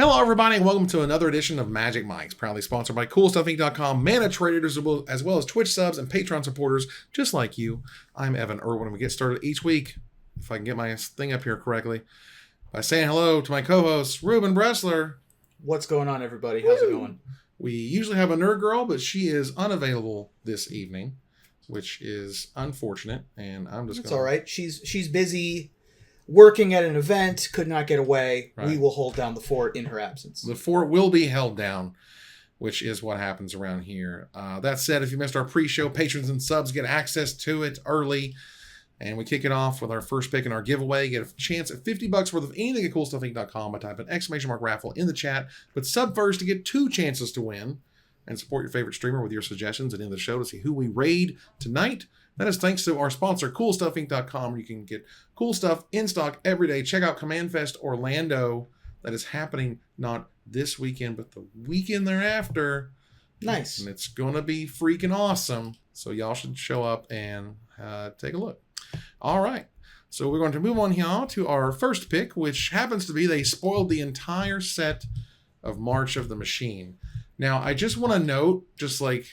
Hello, everybody, and welcome to another edition of Magic Mics, proudly sponsored by CoolStuffInc.com, Mana Traders, as well as Twitch subs and Patreon supporters just like you. I'm Evan Irwin, and we get started each week, if I can get my thing up here correctly, by saying hello to my co-host, Reuben Bressler. What's going on, everybody? How's it going? We usually have a nerd girl, but she is unavailable this evening, which is unfortunate, and I'm just It's all right. She's busy working at an event, could not get away. Right. We will hold down the fort in her absence. The fort will be held down, which is what happens around here. That said, if you missed our pre-show, patrons and subs get access to it early. And we kick it off with our first pick in our giveaway. Get a chance at $50 worth of anything at CoolStuffInc.com by typing !raffle in the chat. But sub first to get 2 chances to win. And support your favorite streamer with your suggestions at the end of the show to see who we raid tonight. That is thanks to our sponsor, CoolStuffInc.com, where you can get cool stuff in stock every day. Check out Command Fest Orlando. That is happening not this weekend, but the weekend thereafter. Nice. And it's going to be freaking awesome. So y'all should show up and take a look. All right. So we're going to move on here to our first pick, which happens to be they spoiled the entire set of March of the Machine. Now, I just want to note, just like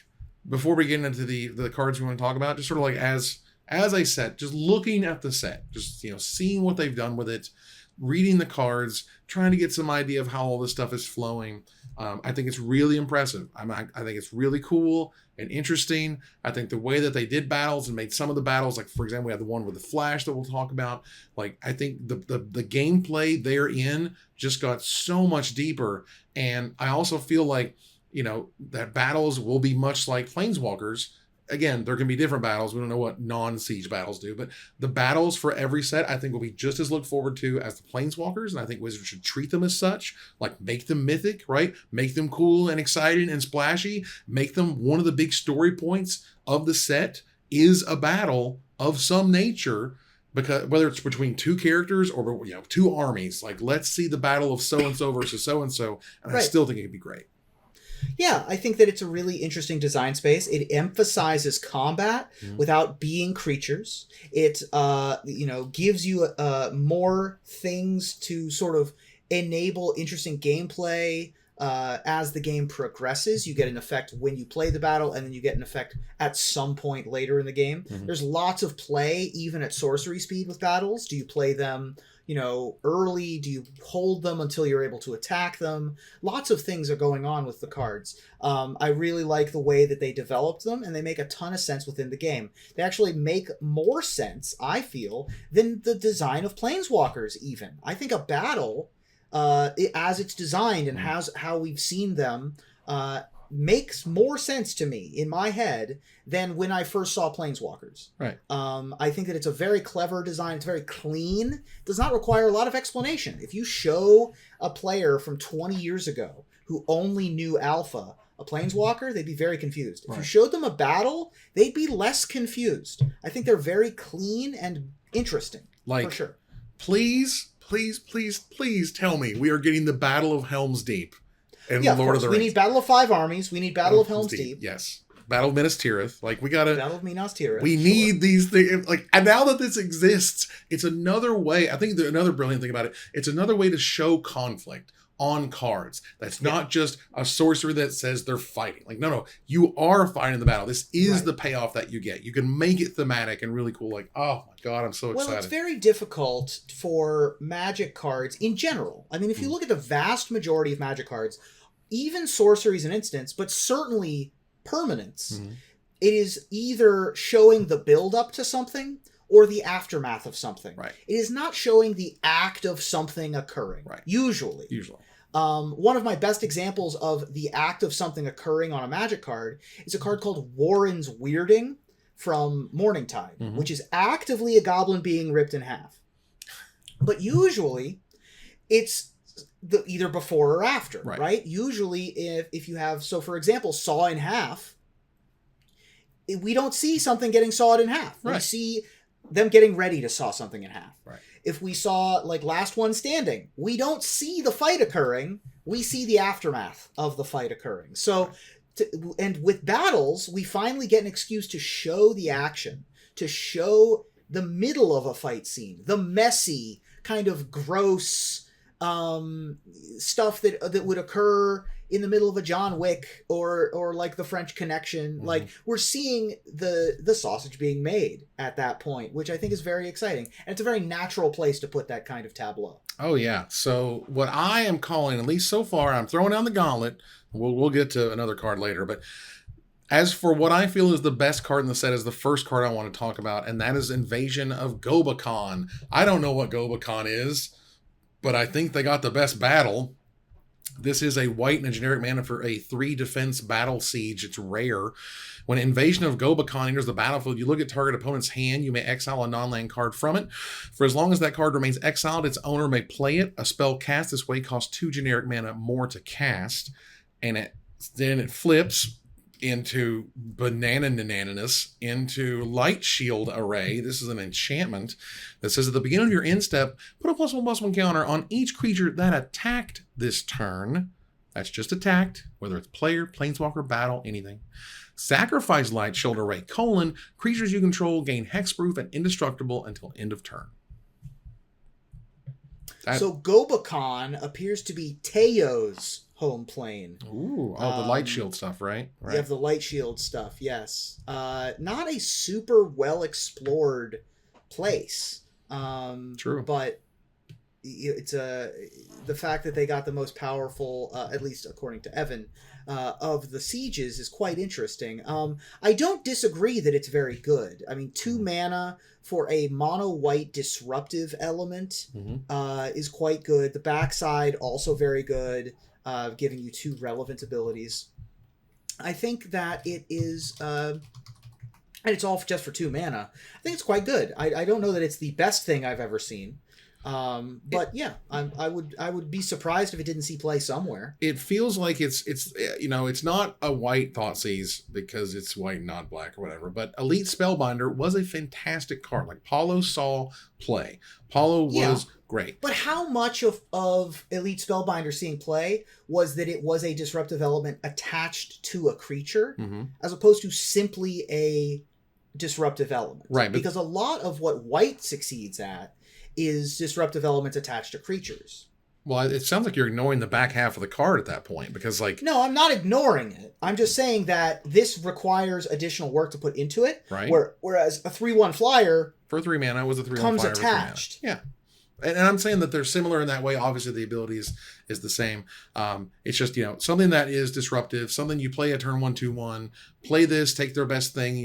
before we get into the cards we want to talk about, just sort of like as a set, just looking at the set, just seeing what they've done with it, reading the cards, trying to get some idea of how all this stuff is flowing. I think it's really impressive. I think it's really cool and interesting. I think the way that they did battles and made some of the battles, like for example, we have the one with the Flash that we'll talk about. Like I think the gameplay therein just got so much deeper, and I also feel like that battles will be much like Planeswalkers. Again, there can be different battles. We don't know what non-siege battles do, but the battles for every set I think will be just as looked forward to as the Planeswalkers, and I think Wizards should treat them as such. Like make them mythic, right? Make them cool and exciting and splashy. Make them one of the big story points of the set is a battle of some nature, because whether it's between 2 characters or 2 armies. Like let's see the battle of so-and-so versus so-and-so, and right. I still think it could be great. Yeah, I think that it's a really interesting design space. It emphasizes combat without being creatures. It, gives you more things to sort of enable interesting gameplay as the game progresses. You get an effect when you play the battle, and then you get an effect at some point later in the game. Mm-hmm. There's lots of play, even at sorcery speed with battles. Do you play them early? Do you hold them until you're able to attack them? Lots of things are going on with the cards. I really like the way that they developed them, and they make a ton of sense within the game. They actually make more sense, I feel, than the design of Planeswalkers even. I think a battle, as it's designed and how we've seen them, makes more sense to me in my head than when I first saw Planeswalkers. Right. I think that it's a very clever design. It's very clean. It does not require a lot of explanation. If you show a player from 20 years ago who only knew Alpha a Planeswalker, they'd be very confused. If you showed them a battle, they'd be less confused. I think they're very clean and interesting. For sure. Please tell me we are getting the Battle of Helm's Deep. And Lord of the Rings. We need Battle of 5 armies. We need Battle of Helm's Deep. Yes. Battle of Minas Tirith. Like, we gotta... Battle of Minas Tirith. We need these things. Like, and now that this exists, it's another way... I think another brilliant thing about it, it's another way to show conflict on cards. That's not just a sorcerer that says they're fighting. Like, no. You are fighting the battle. This is the payoff that you get. You can make it thematic and really cool. Like, oh my God, I'm so excited. Well, it's very difficult for Magic cards in general. I mean, if you look at the vast majority of Magic cards, even sorceries and instants, but certainly permanents, it is either showing the build up to something or the aftermath of something. Right. It is not showing the act of something occurring. Right. Usually. One of my best examples of the act of something occurring on a Magic card is a card called Warren's Weirding from Morningtide, which is actively a goblin being ripped in half. But usually, it's either before or after, right? Usually, if you have, so for example, Saw in Half, we don't see something getting sawed in half. We see them getting ready to saw something in half. Right. If we saw, like, Last One Standing, we don't see the fight occurring. We see the aftermath of the fight occurring. So, and with battles, we finally get an excuse to show the action, to show the middle of a fight scene, the messy, kind of gross, stuff that would occur in the middle of a John Wick or like the French Connection. Mm-hmm. Like we're seeing the sausage being made at that point, which I think is very exciting. And it's a very natural place to put that kind of tableau. Oh yeah. So what I am calling, at least so far, I'm throwing down the gauntlet. We'll get to another card later, but as for what I feel is the best card in the set is the first card I want to talk about, and that is Invasion of Gobakhan. I don't know what Gobicon is, but I think they got the best battle. This is a white and a generic mana for a 3 defense battle siege. It's rare. When Invasion of Gobakhan enters the battlefield, you look at target opponent's hand. You may exile a non-land card from it. For as long as that card remains exiled, its owner may play it. A spell cast this way costs 2 generic mana more to cast, and then it flips into banananess into Light Shield Array. This is an enchantment that says at the beginning of your end step, put a +1/+1 counter on each creature that attacked this turn. That's just attacked, whether it's player, planeswalker, battle, anything. Sacrifice Light Shield Array, creatures you control gain hexproof and indestructible until end of turn. So Gobakhan appears to be Teo's home plane. Ooh, the Light Shield stuff, right? You have the Light Shield stuff, yes. Not a super well explored place. True. But it's the fact that they got the most powerful, at least according to Evan, of the sieges is quite interesting. I don't disagree that it's very good. I mean, 2 mana for a mono-white disruptive element is quite good. The backside also very good, giving you 2 relevant abilities. I think that it is, and it's all just for 2 mana. I think it's quite good. I don't know that it's the best thing I've ever seen. But yeah, I would be surprised if it didn't see play somewhere. It feels like it's it's not a white Thoughtseize because it's white, not black or whatever. But Elite Spellbinder was a fantastic card. Like Paulo saw play. Paulo was great. But how much of Elite Spellbinder seeing play was that it was a disruptive element attached to a creature, as opposed to simply a disruptive element? Right. Because a lot of what white succeeds at is disruptive elements attached to creatures. Well, it sounds like you're ignoring the back half of the card at that point, because No, I'm not ignoring it. I'm just saying that this requires additional work to put into it. Right. Whereas a 3/1 flyer for 3 mana was a 3/1 comes flyer attached. Yeah. And I'm saying that they're similar in that way. Obviously, the ability is the same. It's just, something that is disruptive, something you play a turn 1/2/1, play this, take their best thing,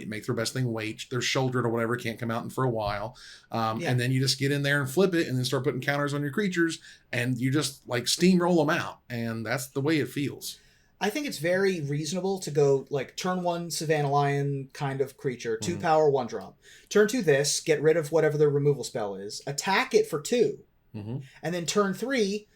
make their best thing wait. They're shouldered or whatever, can't come out in for a while. And then you just get in there and flip it and then start putting counters on your creatures and you just like steamroll them out. And that's the way it feels. I think it's very reasonable to go like turn 1 Savannah Lion kind of creature, 2 power, 1 drop. Turn 2 this, get rid of whatever the removal spell is, attack it for 2. And then turn 3,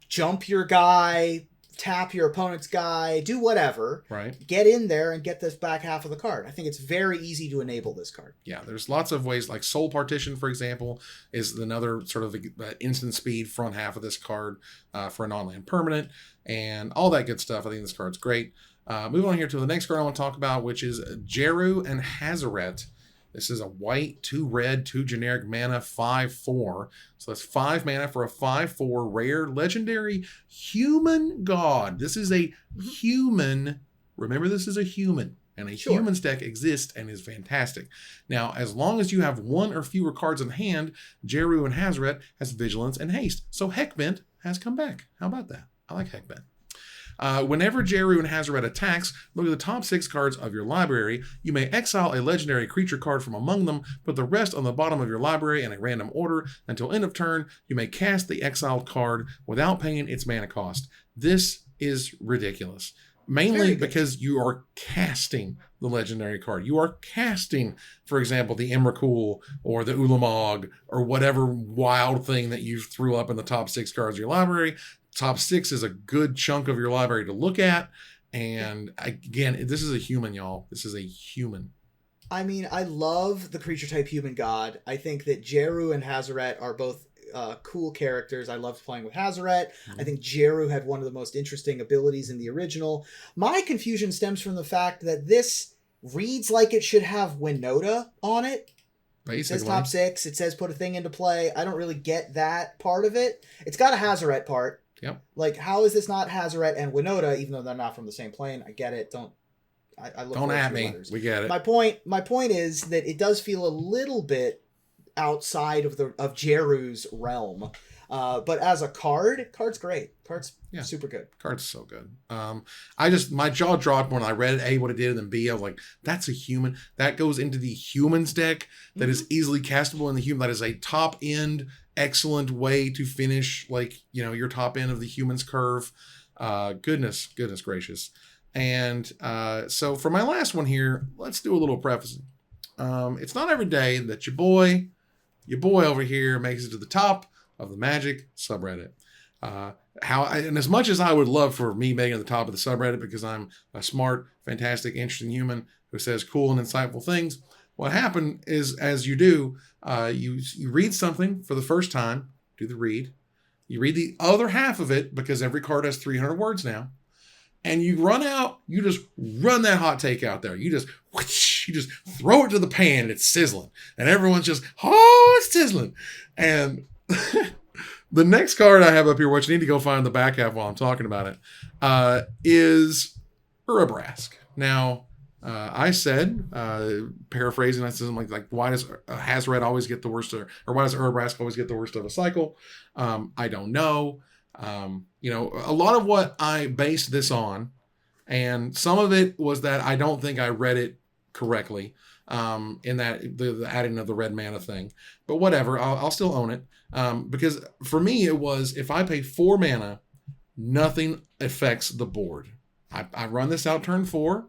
jump your guy, tap your opponent's guy, do whatever. Right. Get in there and get this back half of the card. I think it's very easy to enable this card. Yeah, there's lots of ways, like Soul Partition, for example, is another sort of instant speed front half of this card for a non-land permanent, and all that good stuff. I think this card's great. Moving on here to the next card I want to talk about, which is Djeru and Hazoret. This is a white, 2 red, 2 generic mana, 5/4. So that's 5 mana for a 5/4 rare legendary human god. This is a human. Remember, this is a human. And a human's deck exists and is fantastic. Now, as long as you have 1 or fewer cards in hand, Djeru and Hazoret has Vigilance and Haste. So Heckbent has come back. How about that? I like Heckbent. Whenever Djeru and Hazoret attacks, look at the top 6 cards of your library. You may exile a legendary creature card from among them, put the rest on the bottom of your library in a random order. Until end of turn, you may cast the exiled card without paying its mana cost. This is ridiculous. Mainly because you are casting the legendary card. You are casting, for example, the Emrakul or the Ulamog or whatever wild thing that you threw up in the top 6 cards of your library. Top 6 is a good chunk of your library to look at. And again, this is a human, y'all. This is a human. I mean, I love the creature type human god. I think that Djeru and Hazoret are both cool characters. I loved playing with Hazoret. I think Djeru had one of the most interesting abilities in the original. My confusion stems from the fact that this reads like it should have Winota on it, It says top 6. It says put a thing into play. I don't really get that part of it. It's got a Hazoret part. Yep. Like, how is this not Hazoret and Winota, even though they're not from the same plane? I get it. Don't at me. Letters. We get it. My point is that it does feel a little bit outside of Djeru's realm. But as a card's great. Card's super good. Card's so good. My jaw dropped when I read A, what it did, and then B, I was like, that's a human. That goes into the humans deck that is easily castable in the human. That is a top end, excellent way to finish, like, your top end of the humans curve. Goodness gracious. And so for my last one here, let's do a little prefacing. It's not every day that your boy over here makes it to the top of the Magic subreddit. And as much as I would love for me making it the top of the subreddit because I'm a smart, fantastic, interesting human who says cool and insightful things, what happened is, as you do, you read something for the first time, do the read. You read the other half of it because every card has 300 words now. And you just run that hot take out there. You just throw it to the pan and it's sizzling. And everyone's just, oh, it's sizzling. And the next card I have up here, which you need to go find the back half while I'm talking about it, is Urabrask. Now, I said, paraphrasing, I said something like, why does Hazoret always get the worst, or why does Urbrask always get the worst of a cycle? I don't know. A lot of what I based this on, and some of it was that I don't think I read it correctly, in that the adding of the red mana thing, but whatever, I'll still own it. Because for me, it was, if I pay 4 mana, nothing affects the board. I run this out turn 4.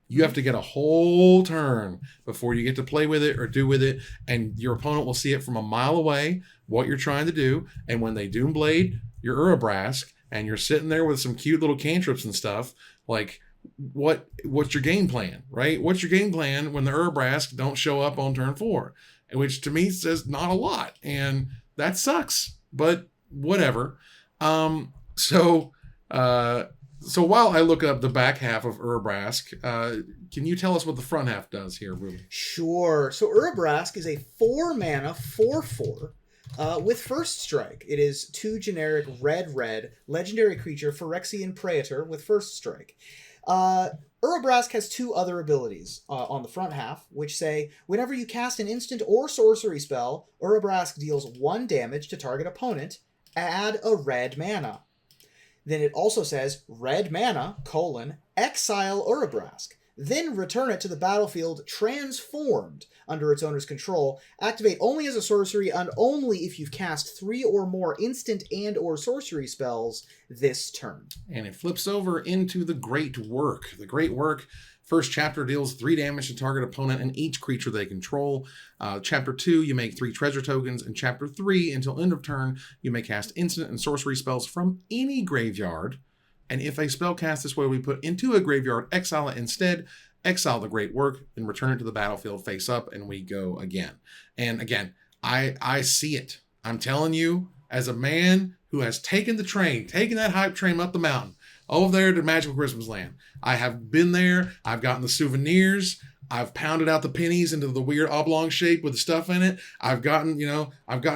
You have to get a whole turn before you get to play with it or do with it. And your opponent will see it from a mile away, what you're trying to do. And when they Doomblade your Urabrask and you're sitting there with some cute little cantrips and stuff, like, what's your game plan, right? What's your game plan when the Urbrask don't show up on turn 4? Which to me says not a lot. And that sucks, but whatever. So while I look up the back half of Urbrask, can you tell us what the front half does here, Reuben? Sure. So Urbrask is a 4 mana 4/4 with first strike. It is 2 generic red legendary creature Phyrexian Praetor with first strike. Urabrask has 2 other abilities on the front half, which say, whenever you cast an instant or sorcery spell, Urabrask deals 1 damage to target opponent, add a red mana. Then it also says, red mana, exile Urabrask. Then return it to the battlefield transformed under its owner's control. Activate only as a sorcery and only if you've cast 3 or more instant and or sorcery spells this turn. And it flips over into the Great Work. The Great Work, first chapter, deals 3 damage to target opponent and each creature they control. Chapter 2, you make 3 treasure tokens. And Chapter 3, until end of turn, you may cast instant and sorcery spells from any graveyard. And if a spell cast this way we put into a graveyard, exile it instead, exile the Great Work, and return it to the battlefield face up, and we go again. And again, I see it. I'm telling you, as a man who has taken that hype train up the mountain, over there to Magical Christmas Land. I have been there. I've gotten the souvenirs. I've pounded out the pennies into the weird oblong shape with the stuff in it. I've gotten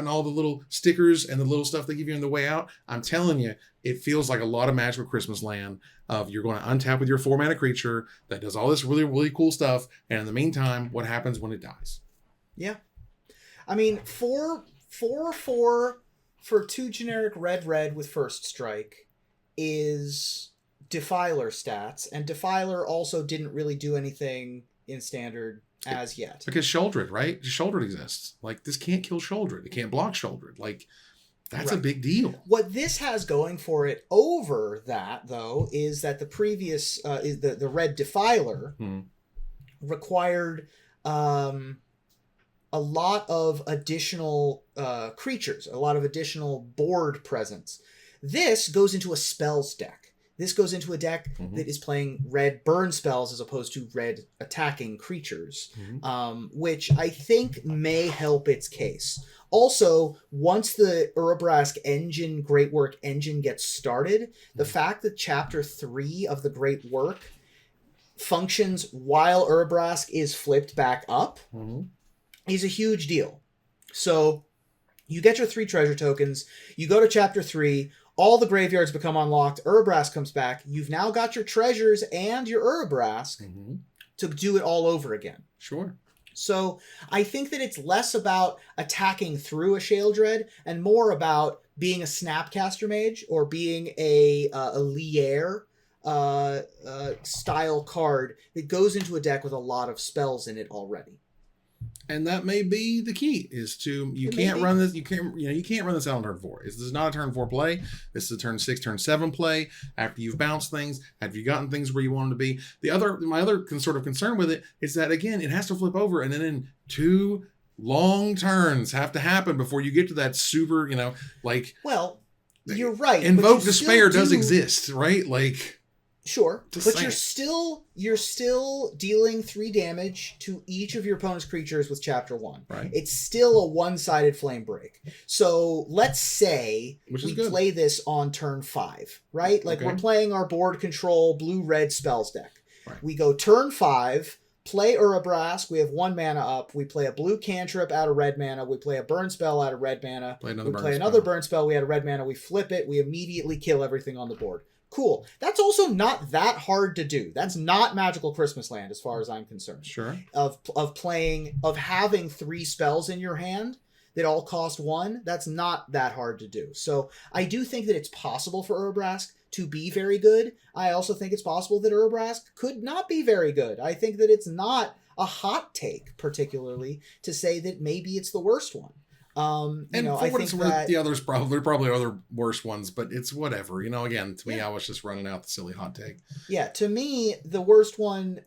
all the little stickers and the little stuff they give you on the way out. I'm telling you, it feels like a lot of Magical Christmas Land of you're going to untap with your 4 mana creature that does all this really, really cool stuff. And in the meantime, what happens when it dies? Yeah. I mean, 4/4 for 2 generic red with first strike is Defiler stats. And Defiler also didn't really do anything in Standard as yet. Because Sheoldred, right? Sheoldred exists. Like, this can't kill Sheoldred. It can't block Sheoldred. Like, that's right. A big deal. What this has going for it over that, though, is that the previous, the red Defiler required a lot of additional creatures, a lot of additional board presence. This goes into a spells deck. This goes into a deck that is playing red burn spells as opposed to red attacking creatures, which I think may help its case. Also, once the Urabrask engine, Great Work engine gets started, the fact that Chapter 3 of the Great Work functions while Urabrask is flipped back up, is a huge deal. So you get your 3 treasure tokens, you go to chapter 3, all the graveyards become unlocked, Urbrask comes back, you've now got your treasures and your Urabrask to do it all over again. Sure. So I think that it's less about attacking through a Sheoldred and more about being a Snapcaster Mage or being a Lier style card that goes into a deck with a lot of spells in it already. And that may be the key, is to you can't run this out on turn 4. This is not a turn 4 play. This is a turn 6, turn 7 play. After you've bounced things, after you've gotten things where you want them to be. My other sort of concern with it is that, again, it has to flip over, and then in 2 long turns have to happen before you get to that super, Well, you're right. Invoke Despair does exist, right? Like, sure, but you're still dealing 3 damage to each of your opponent's creatures with chapter 1. Right. It's still a one-sided flame break. So let's say we play this on turn 5, right? Like we're playing our board control blue-red spells deck. Right. We go turn 5, play Urabrask, we have 1 mana up, we play a blue cantrip out of red mana, we play a burn spell out of red mana, play another burn spell, we had a red mana, we flip it, we immediately kill everything on the board. Cool. That's also not that hard to do. That's not Magical Christmas Land as far as I'm concerned. Sure. Of having 3 spells in your hand that all cost 1, that's not that hard to do. So I do think that it's possible for Urbrask to be very good. I also think it's possible that Urbrask could not be very good. I think that it's not a hot take, particularly, to say that maybe it's the worst one. I think that there's probably other worse ones, but it's whatever. Again, to me, I was just running out the silly hot take. Yeah, to me, the worst one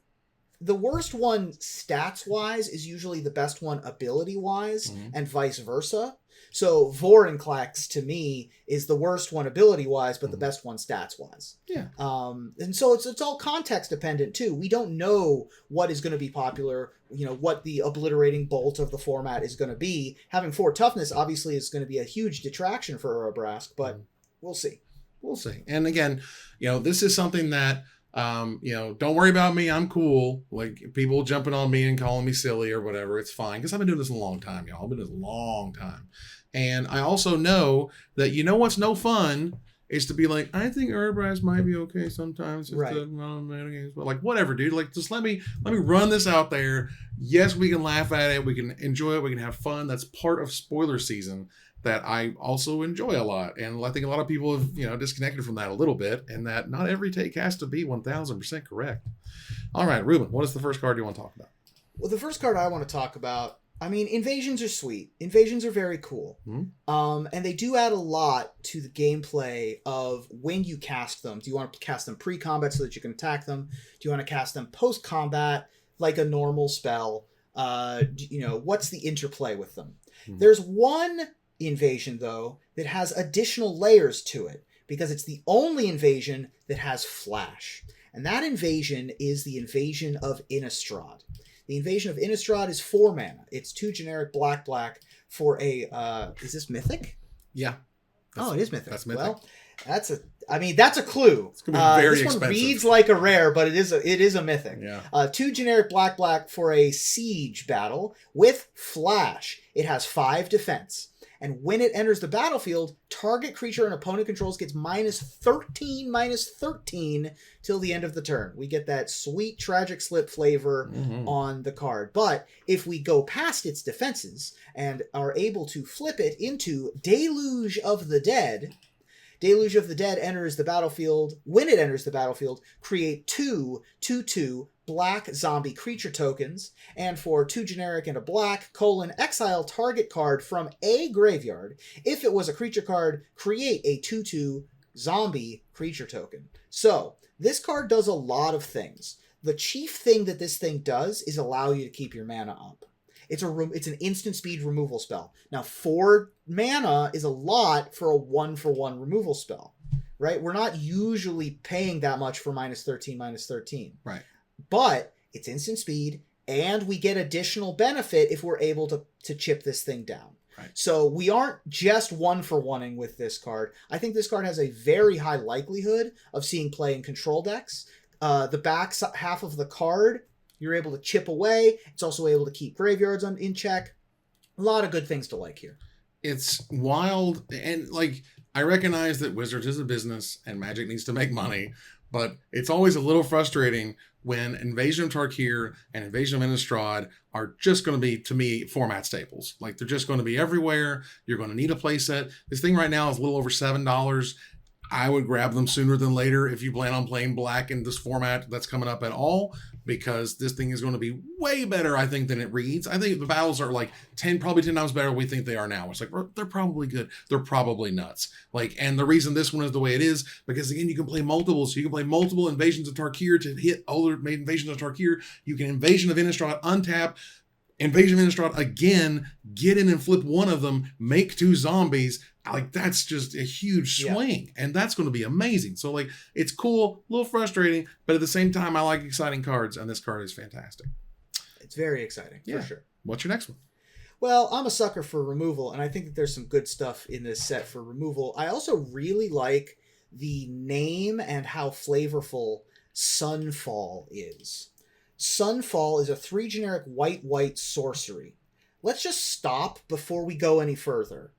stats wise is usually the best one ability wise, and vice versa. So Vorinclex to me is the worst one ability wise, but the best one stats wise. Yeah. And so it's all context dependent too. We don't know what is going to be popular. What the obliterating bolt of the format is going to be. Having 4 toughness obviously is going to be a huge detraction for Urabrask, but we'll see. We'll see. And again, this is something that don't worry about me. I'm cool. Like, people jumping on me and calling me silly or whatever, it's fine. Because I've been doing this a long time, y'all. I've been doing this a long time. And I also know that what's no fun is to be like, I think Urbrask might be okay sometimes. Right. But like, whatever, dude. Like, just let me run this out there. Yes, we can laugh at it. We can enjoy it. We can have fun. That's part of spoiler season that I also enjoy a lot. And I think a lot of people have, disconnected from that a little bit, and that not every take has to be 1000% correct. All right, Reuben, what is the first card you want to talk about? Well, the first card I want to talk about, invasions are sweet. Invasions are very cool. And they do add a lot to the gameplay of when you cast them. Do you want to cast them pre-combat so that you can attack them? Do you want to cast them post-combat like a normal spell? What's the interplay with them? There's one invasion, though, that has additional layers to it, because it's the only invasion that has flash. And that invasion is the invasion of Innistrad. The invasion of Innistrad is 4 mana. It's 2 generic black for a is this mythic? Yeah. It is mythic. That's mythic. Well, that's a clue. It's gonna be very this expensive. One reads like a rare, but it is a mythic. Yeah. 2 generic black for a siege battle with flash. It has 5 defense. And when it enters the battlefield, target creature an opponent controls gets -13 till the end of the turn. We get that sweet Tragic Slip flavor on the card. But if we go past its defenses and are able to flip it into Deluge of the Dead, Deluge of the Dead enters the battlefield. When it enters the battlefield, create 2/2 black zombie creature tokens, and for 2 generic and a black, exile target card from a graveyard. If it was a creature card, create a 2/2 zombie creature token. So, this card does a lot of things. The chief thing that this thing does is allow you to keep your mana up. It's an instant speed removal spell. Now, 4 mana is a lot for a 1-for-1 removal spell, right? We're not usually paying that much for -13. Right. But it's instant speed, and we get additional benefit if we're able to chip this thing down. Right. So we aren't just 1-for-1ing with this card. I think this card has a very high likelihood of seeing play in control decks. The back half of the card You're able to chip away. It's also able to keep graveyards in check. A lot of good things to like here. It's wild, and like I recognize that Wizards is a business and Magic needs to make money, but it's always a little frustrating when Invasion of Tarkir and Invasion of Innistrad are just going to be, to me, format staples. Like, they're just going to be everywhere. You're going to need a playset. This thing right now is a little over $7. I would grab them sooner than later if you plan on playing black in this format that's coming up at all, because this thing is going to be way better, I think, than it reads. I think the battles are like probably 10 times better than we think they are now. It's like, they're probably good. They're probably nuts. Like, and the reason this one is the way it is, because again, you can play multiples. So you can play multiple Invasions of Tarkir to hit other Invasions of Tarkir. You can Invasion of Innistrad untap, Invasion of Innistrad again, get in and flip one of them, make 2 zombies. Like, that's just a huge swing, and that's going to be amazing. So, like, it's cool, a little frustrating, but at the same time, I like exciting cards, and this card is fantastic. It's very exciting, for sure. What's your next one? Well, I'm a sucker for removal, and I think that there's some good stuff in this set for removal. I also really like the name and how flavorful Sunfall is. Sunfall is a 3 generic white sorcery. Let's just stop before we go any further.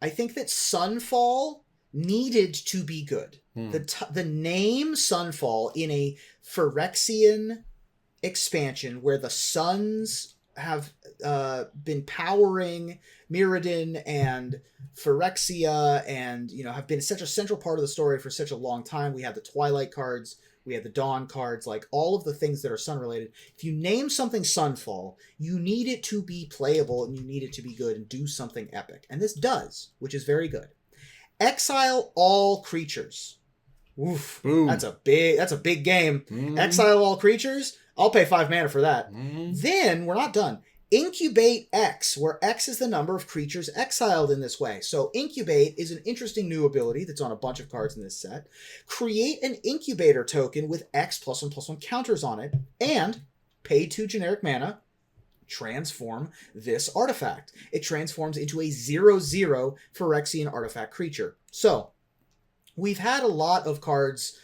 I think that Sunfall needed to be good. The name Sunfall in a Phyrexian expansion where the suns have been powering Mirrodin and Phyrexia and, you know, have been such a central part of the story for such a long time. We have the Twilight cards. We have the Dawn cards, like all of the things that are sun related. If you name something Sunfall, you need it to be playable and you need it to be good and do something epic. And this does, which is very good. Exile all creatures. Oof. Boom. That's a big game. Exile all creatures. I'll pay 5 mana for that. Then we're not done. Incubate X, where X is the number of creatures exiled in this way. So Incubate is an interesting new ability that's on a bunch of cards in this set. Create an Incubator token with X +1/+1 counters on it, and pay 2 generic mana, transform this artifact. It transforms into a 0/0 Phyrexian artifact creature. So we've had a lot of cards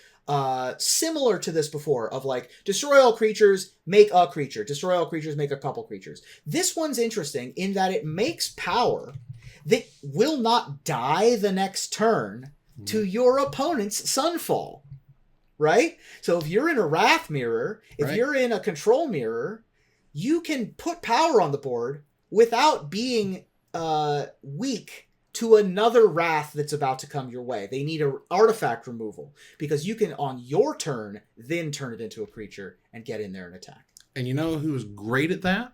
similar to this before, of like, destroy all creatures, make a creature. Destroy all creatures, make a couple creatures. This one's interesting in that it makes power that will not die the next turn to your opponent's Sunfall. Right? So if you're in a Wrath Mirror, if you're in a Control Mirror, you can put power on the board without being weak to another Wrath that's about to come your way. They need an artifact removal, because you can, on your turn, then turn it into a creature and get in there and attack. And you know who's great at that?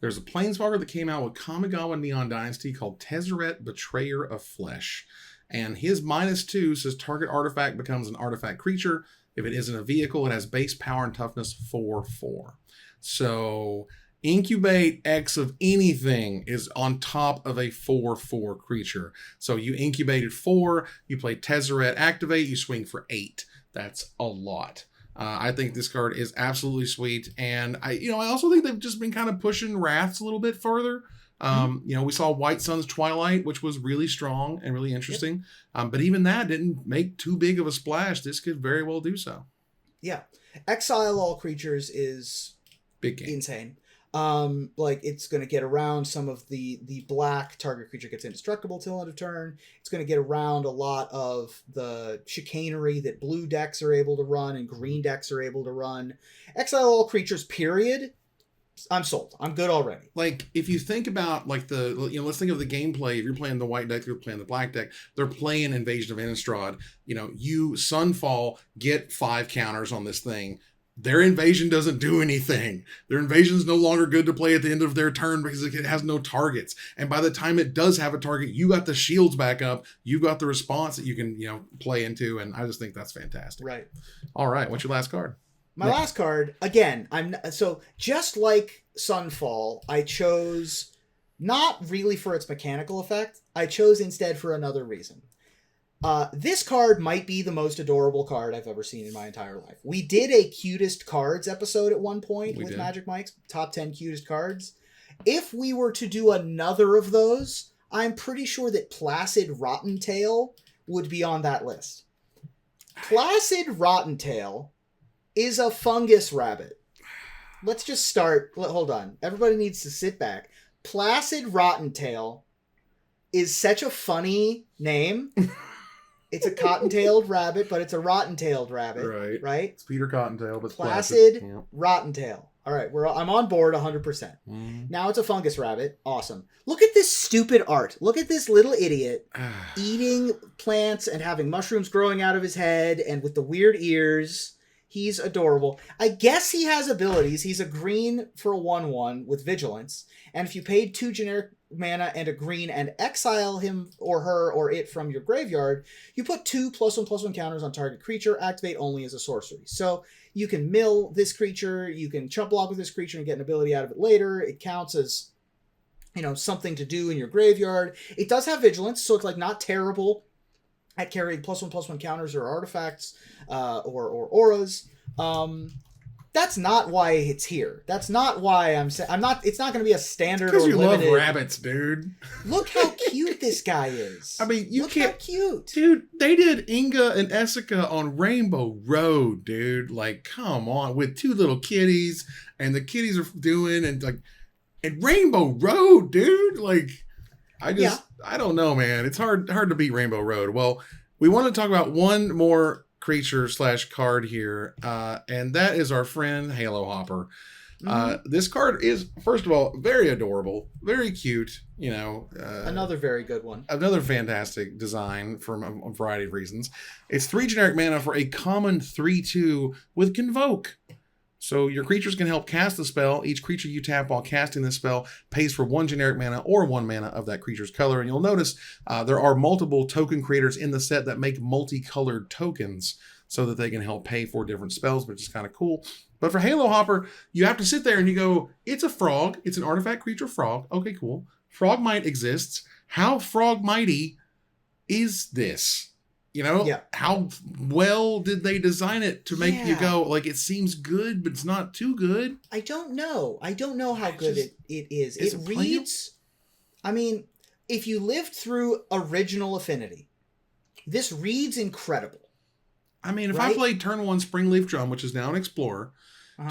There's a Planeswalker that came out with Kamigawa Neon Dynasty called Tezzeret, Betrayer of Flesh. And his -2 says target artifact becomes an artifact creature. If it isn't a vehicle, it has base power and toughness 4/4. So Incubate X of anything is on top of a 4/4 creature. So you incubated 4, you play Tezzeret, activate, you swing for 8. That's a lot. I think this card is absolutely sweet, and I also think they've just been kind of pushing Wraths a little bit further. We saw White Sun's Twilight, which was really strong and really interesting. But even that didn't make too big of a splash. This could very well do so. Yeah, exile all creatures is big game. Insane. It's going to get around some of the black target creature gets indestructible till end of turn. It's going to get around a lot of the chicanery that blue decks are able to run and green decks are able to run. Exile all creatures, period. I'm sold. I'm good already. Like, if you think about, like, let's think of the gameplay. If you're playing the white deck, you're playing the black deck, they're playing Invasion of Innistrad. You Sunfall, get 5 counters on this thing. Their invasion doesn't do anything. Their invasion is no longer good to play at the end of their turn because it has no targets. And by the time it does have a target, you got the shields back up. You got the response that you can, play into. And I just think that's fantastic. Right. All right. What's your last card? My last card, again, so just like Sunfall, I chose not really for its mechanical effect. I chose instead for another reason. This card might be the most adorable card I've ever seen in my entire life. We did a cutest cards episode at one point with Magic Mike's top 10 cutest cards. If we were to do another of those, I'm pretty sure that Placid Rottentail would be on that list. Placid Rottentail is a fungus rabbit. let's just start. Hold on. Everybody needs to sit back. Placid Rottentail is such a funny name. It's a cotton-tailed rabbit, but it's a rotten-tailed rabbit. Right? It's Peter Cottontail, but Placid yeah. Rottentail. All right, I'm on board 100%. Now it's a fungus rabbit. Awesome. Look at this stupid art. Look at this little idiot eating plants and having mushrooms growing out of his head and with the weird ears. He's adorable. I guess he has abilities. He's a green for a 1/1 with vigilance. And if you paid 2 generic mana and a green and exile him or her or it from your graveyard, you put 2 +1/+1 counters on target creature, activate only as a sorcery. So you can mill this creature, you can chump block with this creature and get an ability out of it later. It counts as, something to do in your graveyard. It does have vigilance, so it's like not terrible at carrying +1/+1 counters or artifacts or auras. That's not why it's here. That's not why I'm saying it's not going to be a standard or limited. Because you love rabbits, dude. Look how cute this guy is. I mean, Look how cute. Dude, they did Inga and Essica on Rainbow Road, dude. Like, come on, with 2 little kitties, and the kitties are doing and Rainbow Road, dude. Like, I don't know, man. It's hard to beat Rainbow Road. Well, we want to talk about one more creature / card here, and that is our friend Halo Hopper. This card is, first of all, very adorable, very cute. Another very good one. Another fantastic design for a variety of reasons. It's 3 generic mana for a common 3/2 with Convoke. So your creatures can help cast the spell. Each creature you tap while casting the spell pays for 1 generic mana or 1 mana of that creature's color. And you'll notice there are multiple token creators in the set that make multicolored tokens so that they can help pay for different spells, which is kind of cool. But for Halo Hopper, you have to sit there and you go, it's a frog. It's an artifact creature frog. Okay, cool. Frogmite exists. How frogmighty is this? How well did they design it to make you go, like, it seems good, but it's not too good? I don't know how good it is. It reads, I mean, if you lived through original Affinity, this reads incredible. I mean, if I played turn 1 Springleaf Drum, which is now an Explorer,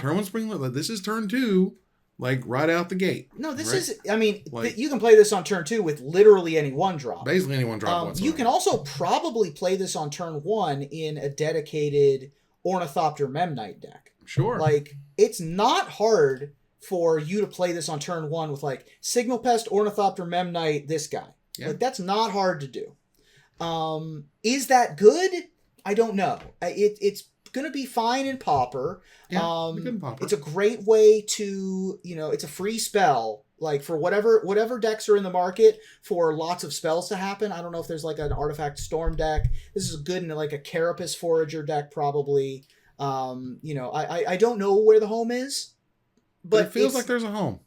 turn 1 Springleaf, this is turn 2, like right out the gate. No, this is, I mean, you can play this on turn 2 with literally any 1-drop. Basically any 1-drop whatsoever. You can also probably play this on turn 1 in a dedicated Ornithopter Memnite deck. Sure. Like, it's not hard for you to play this on turn 1 with, like, Signal Pest, Ornithopter Memnite, this guy. Yeah. Like, that's not hard to do. Is that good? I don't know. It's going to be fine in Pauper. Yeah, good Pauper. It's a great way to, it's a free spell. Like, for whatever decks are in the market for lots of spells to happen. I don't know if there's like an Artifact Storm deck. This is good in like a Carapace Forager deck probably. I don't know where the home is. But it feels like there's a home.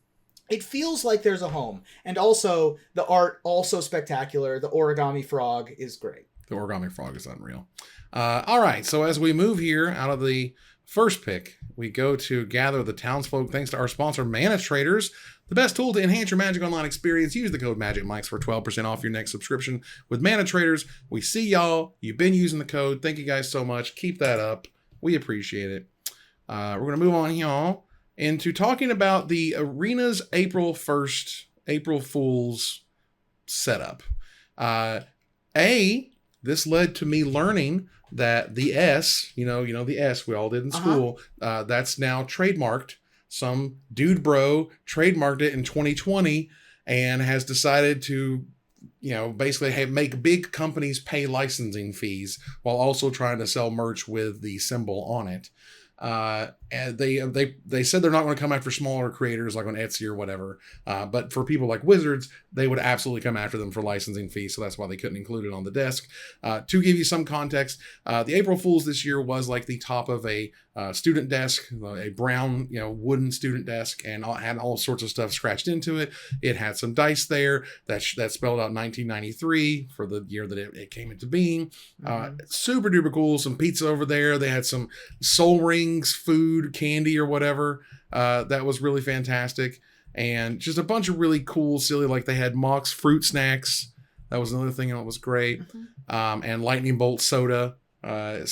It feels like there's a home. And also, the art, also spectacular. The Origami Frog is great. The Origami Frog is unreal. All right, so as we move here out of the first pick, we go to gather the townsfolk thanks to our sponsor, Mana Traders, the best tool to enhance your Magic Online experience. Use the code MAGICMICS for 12% off your next subscription with Mana Traders. We see y'all. You've been using the code. Thank you guys so much. Keep that up. We appreciate it. We're going to move on, y'all, into talking about the Arena's April 1st, April Fool's setup. This led to me learning that the S, the S we all did in school, that's now trademarked. Some dude bro trademarked it in 2020 and has decided to, basically make big companies pay licensing fees while also trying to sell merch with the symbol on it. And they said they're not going to come after smaller creators like on Etsy or whatever. But for people like Wizards, they would absolutely come after them for licensing fees. So that's why they couldn't include it on the desk. To give you some context, the April Fools this year was like the top of a student desk, a brown, wooden student desk, and had all sorts of stuff scratched into it. It had some dice there that spelled out 1993 for the year that it came into being. Super duper cool. Some pizza over there. They had some Soul Rings, food, candy, or whatever. That was really fantastic. And just a bunch of really cool, silly, like they had Mox fruit snacks. That was another thing that was great. And Lightning Bolt soda. And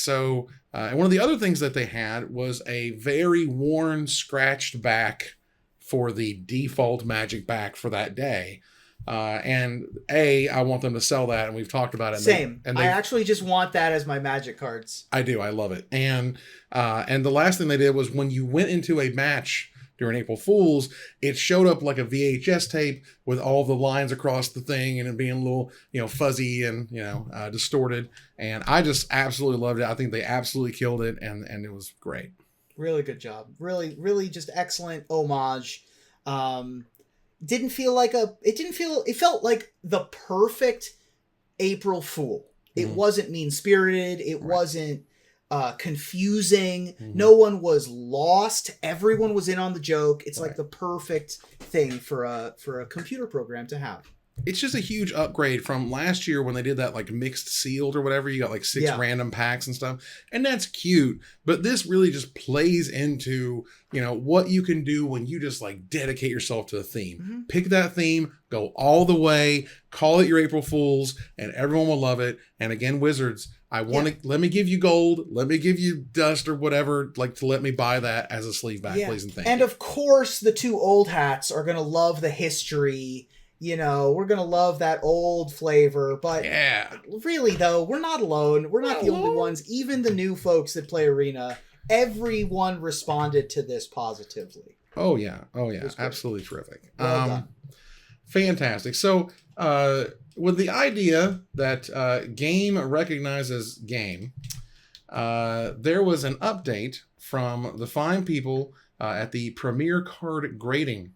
one of the other things that they had was a very worn, scratched back for the default Magic back for that day. I want them to sell that, and we've talked about it. Same. I actually just want that as my Magic cards. I do. I love it. And the last thing they did was when you went into a match during April Fool's, it showed up like a VHS tape with all the lines across the thing and it being a little, fuzzy and, distorted. And I just absolutely loved it. I think they absolutely killed it, and it was great. Really good job. Really, really just excellent homage. It felt like the perfect April Fool. It wasn't mean-spirited. It wasn't confusing. No one was lost. Everyone was in on the joke. It's like the perfect thing for a computer program to have. It's just a huge upgrade from last year when they did that like mixed sealed or whatever. You got like 6 random packs and stuff. And that's cute. But this really just plays into, what you can do when you just like dedicate yourself to a theme. Pick that theme, go all the way, call it your April Fools, and everyone will love it. And again, Wizards, let me give you gold, let me give you dust or whatever, like to let me buy that as a sleeve back, please and thank you. And of course, the 2 old hats are going to love the history. We're going to love that old flavor, but really though, we're not alone. We're not the only ones. Even the new folks that play Arena, everyone responded to this positively. Oh yeah. Absolutely terrific. Well done. Fantastic. So, with the idea that game recognizes game, there was an update from the fine people at the Premier Card Grading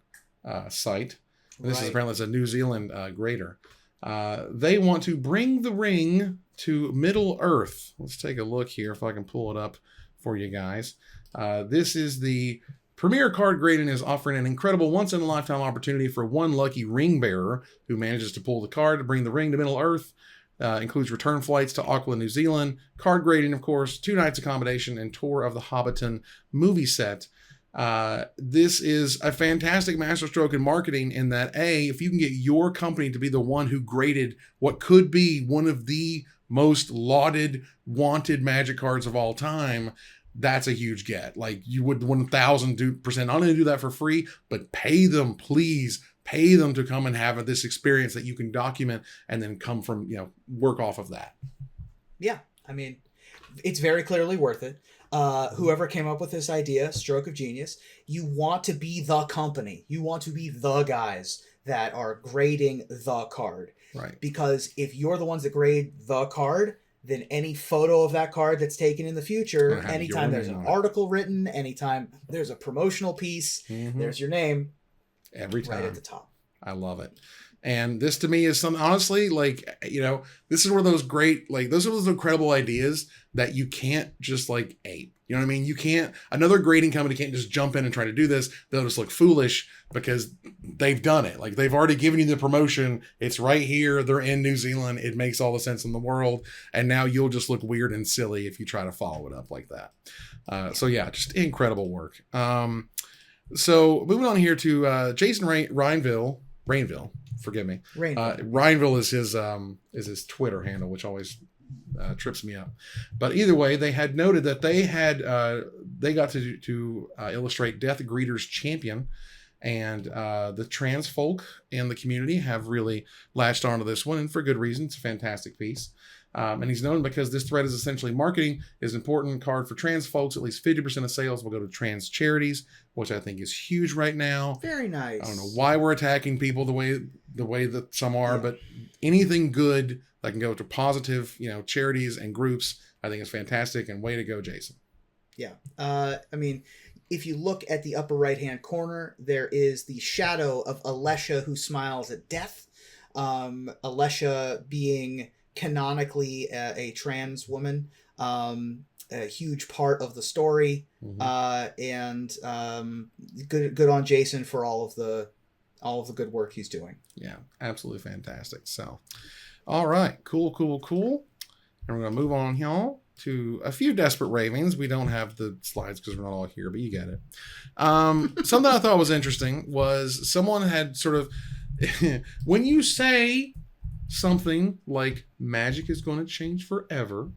site. This is apparently a New Zealand grader. They want to bring the ring to Middle Earth. Let's take a look here if I can pull it up for you guys. This is the Premier Card Grading is offering an incredible once-in-a-lifetime opportunity for one lucky ring bearer who manages to pull the card to bring the ring to Middle Earth. Includes return flights to Auckland, New Zealand, card grading, of course, 2 nights accommodation, and tour of the Hobbiton movie set. This is a fantastic masterstroke in marketing in that, if you can get your company to be the one who graded what could be one of the most lauded, wanted Magic cards of all time, that's a huge get. Like, you would 1,000% not only do that for free, but pay them, please. Pay them to come and have this experience that you can document and then come from, work off of that. Yeah. I mean, it's very clearly worth it. Whoever came up with this idea, stroke of genius. You want to be the company. You want to be the guys that are grading the card. Right. Because if you're the ones that grade the card, then any photo of that card that's taken in the future, anytime there's an article written, anytime there's a promotional piece, there's your name. Every time. Right at the top. I love it. And this to me is something, honestly, like, this is where those great, like, those are those incredible ideas that you can't just like ape. You know what I mean? Another grading company can't just jump in and try to do this. They'll just look foolish because they've done it. Like, they've already given you the promotion. It's right here. They're in New Zealand. It makes all the sense in the world. And now you'll just look weird and silly if you try to follow it up like that. So yeah, just incredible work. So moving on here to Jason Rainville. Forgive me. Rainville is his Twitter handle, which always trips me up. But either way, they had noted that they got to illustrate Death Greeter's Champion, and the trans folk in the community have really latched onto this one, and for good reason. It's a fantastic piece. And he's known because this thread is essentially marketing is an important card for trans folks. At least 50% of sales will go to trans charities, which I think is huge right now. Very nice. I don't know why we're attacking people the way that some are, but anything good that can go to positive, charities and groups, I think is fantastic, and way to go, Jason. Yeah. I mean, if you look at the upper right-hand corner, there is the shadow of Alesha who smiles at death. Alesha being canonically a trans woman, a huge part of the story, and good on Jason for all of the good work he's doing. Yeah, absolutely fantastic. So, all right, cool. And we're gonna move on here to a few desperate ravings. We don't have the slides because we're not all here, but you get it. Something I thought was interesting was someone had sort of when you say something like Magic is going to change forever,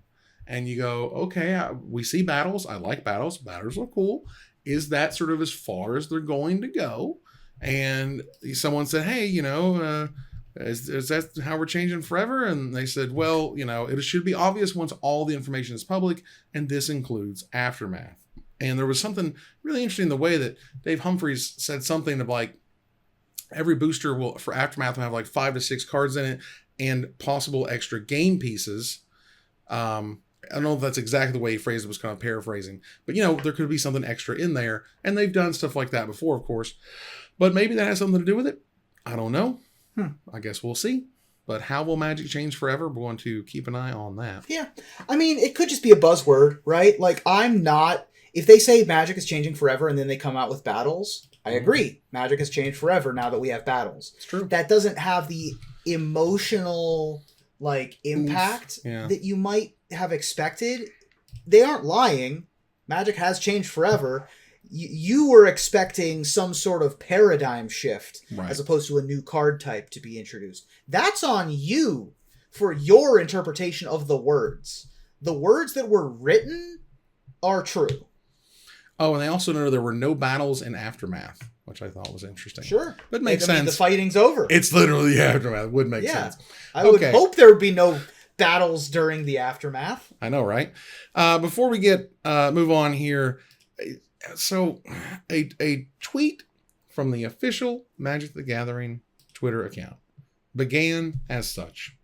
and you go, okay, we see battles. I like battles. Battles are cool. Is that sort of as far as they're going to go? And someone said, hey, is that how we're changing forever? And they said, well, it should be obvious once all the information is public, and this includes Aftermath. And there was something really interesting in the way that Dave Humphreys said something of like, every booster for Aftermath will have like 5 to 6 cards in it and possible extra game pieces. I don't know if that's exactly the way he phrased it, was kind of paraphrasing, but there could be something extra in there, and they've done stuff like that before, of course, but maybe that has something to do with it. I don't know. I guess we'll see. But how will Magic change forever? We're going to keep an eye on that. Yeah. I mean, it could just be a buzzword, right? Like, if they say Magic is changing forever and then they come out with battles, I agree. Magic has changed forever now that we have battles. It's true. That doesn't have the emotional impact that you might have expected. They aren't lying. Magic has changed forever. You were expecting some sort of paradigm shift as opposed to a new card type to be introduced. That's on you for your interpretation of the words. The words that were written are true. Oh, and they also noted there were no battles in Aftermath, which I thought was interesting. Sure. But it makes sense. The fighting's over. It's literally the Aftermath. It would make sense. I would hope there would be no battles during the Aftermath. I know, right? Before we move on here, so a tweet from the official Magic the Gathering Twitter account began as such.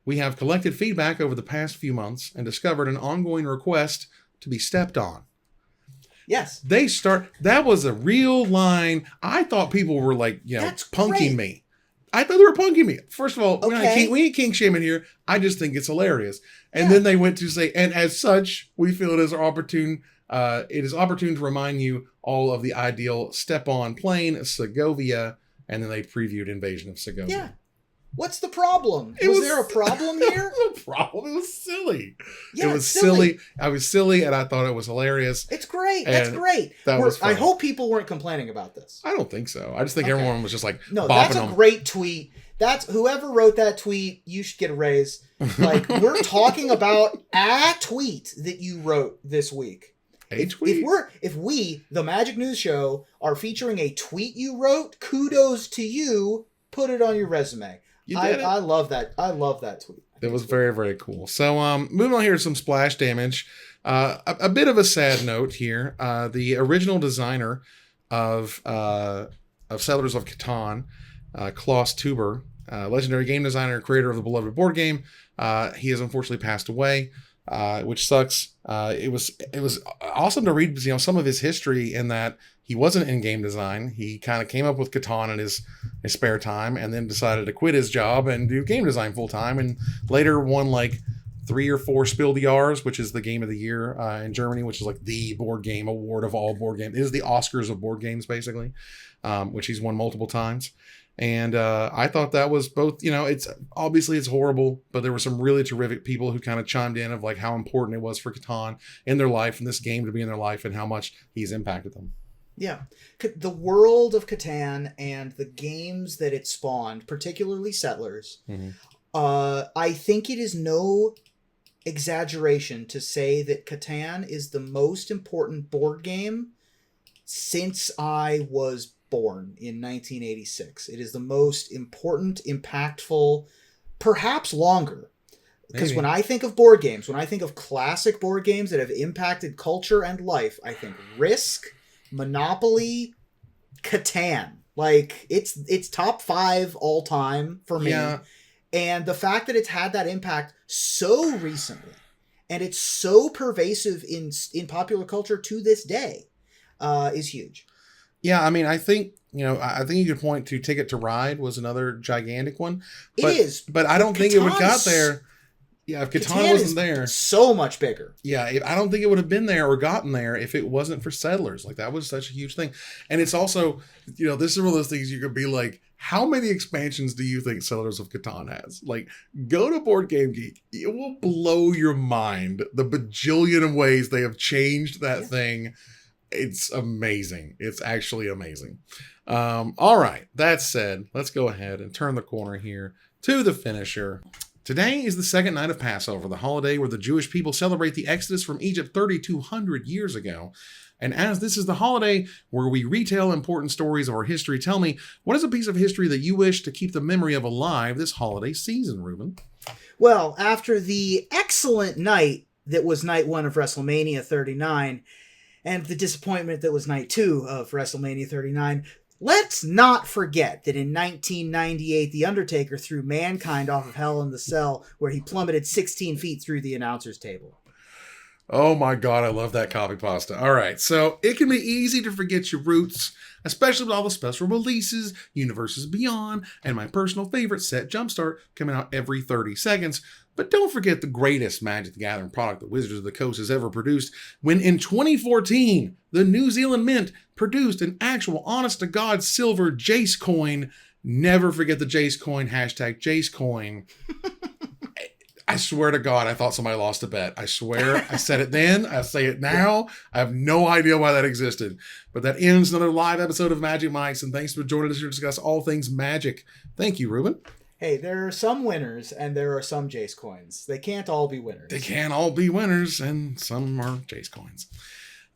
We have collected feedback over the past few months and discovered an ongoing request to be stepped on. Yes. That was a real line. I thought people were That's punking great. me. I thought they were punking me. First of all, Okay. we ain't king shaming here. I just think it's hilarious. And then they went to say, and as such, we feel it is opportune to remind you all of the ideal step-on plane, Segovia, and then they previewed Invasion of Segovia. Yeah. What's the problem? Was there a problem here? No problem. It was silly. Yeah, it was silly. I was silly, and I thought it was hilarious. It's great. That's great. Was funny. I hope people weren't complaining about this. I don't think so. I just think everyone was just no, bopping that's a them. great tweet. That's whoever wrote that tweet, you should get a raise. We're talking about a tweet that you wrote this week. A tweet? If we, the Magic News Show, are featuring a tweet you wrote, kudos to you. Put it on your resume. I love that. I love that tweet. It was very, very cool. So moving on here to some splash damage. A bit of a sad note here. The original designer of Settlers of Catan, Klaus Teuber, legendary game designer and creator of the beloved board game, he has unfortunately passed away, which sucks. It was awesome to read some of his history in that he wasn't in game design. He kind of came up with Catan in his spare time and then decided to quit his job and do game design full time, and later won 3 or 4 Spiel des Jahres, which is the game of the year in Germany, which is the board game award of all board games. It is the Oscars of board games, basically, which he's won multiple times. And I thought that was both, it's horrible, but there were some really terrific people who kind of chimed in of how important it was for Catan in their life and this game to be in their life and how much he's impacted them. Yeah. The world of Catan and the games that it spawned, particularly Settlers, I think it is no exaggeration to say that Catan is the most important board game since I was born in 1986. It is the most important, impactful, perhaps longer. Because when I think of board games, when I think of classic board games that have impacted culture and life, I think Risk, Monopoly, Catan. It's top 5 all time for me. Yeah. And the fact that it's had that impact so recently and it's so pervasive in popular culture to this day is huge. Yeah, I mean, I think you could point to Ticket to Ride was another gigantic one. But, it is. But I don't think it would have got there. Yeah, if Catan wasn't there. So much bigger. Yeah, I don't think it would have been there or gotten there if it wasn't for Settlers. That was such a huge thing. And it's also, this is one of those things you could be like, how many expansions do you think Settlers of Catan has? Go to Board Game Geek. It will blow your mind the bajillion ways they have changed that thing. It's amazing. It's actually amazing. All right. That said, let's go ahead and turn the corner here to the finisher. Today is the second night of Passover, the holiday where the Jewish people celebrate the Exodus from Egypt 3,200 years ago. And as this is the holiday where we retell important stories of our history, tell me, what is a piece of history that you wish to keep the memory of alive this holiday season, Reuben? Well, after the excellent night that was night 1 of WrestleMania 39, and the disappointment that was night 2 of WrestleMania 39, let's not forget that in 1998, The Undertaker threw Mankind off of Hell in the Cell, where he plummeted 16 feet through the announcer's table. Oh my God, I love that copy pasta. All right, so it can be easy to forget your roots, especially with all the special releases, Universes Beyond, and my personal favorite set, Jumpstart, coming out every 30 seconds. But don't forget the greatest Magic the Gathering product that Wizards of the Coast has ever produced, when in 2014, the New Zealand Mint produced an actual honest-to-God silver Jace coin. Never forget the Jace coin, hashtag Jace coin. I swear to God, I thought somebody lost a bet. I swear. I said it then. I say it now. I have no idea why that existed. But that ends another live episode of Magic Mics, and thanks for joining us to discuss all things magic. Thank you, Reuben. Hey, there are some winners, and there are some Jace coins. They can't all be winners. They can't all be winners, and some are Jace coins.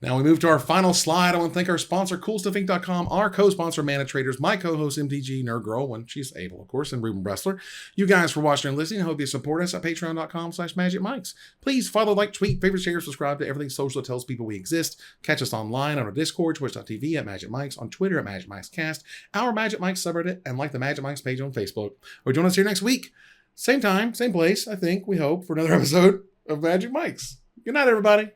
Now we move to our final slide. I want to thank our sponsor, CoolStuffInc.com, our co-sponsor, Mana Traders, my co-host, MTGNerdGirl, when she's able, of course, and Reuben Bressler. You guys for watching and listening. I hope you support us at patreon.com/magicmics. Please follow, like, tweet, favorite, share, subscribe to everything social that tells people we exist. Catch us online on our Discord, twitch.tv at Magic Mics, on Twitter at Magic Mics Cast, our Magic Mics subreddit, and like the Magic Mics page on Facebook. Or join us here next week. Same time, same place, I think, we hope, for another episode of Magic Mics. Good night, everybody.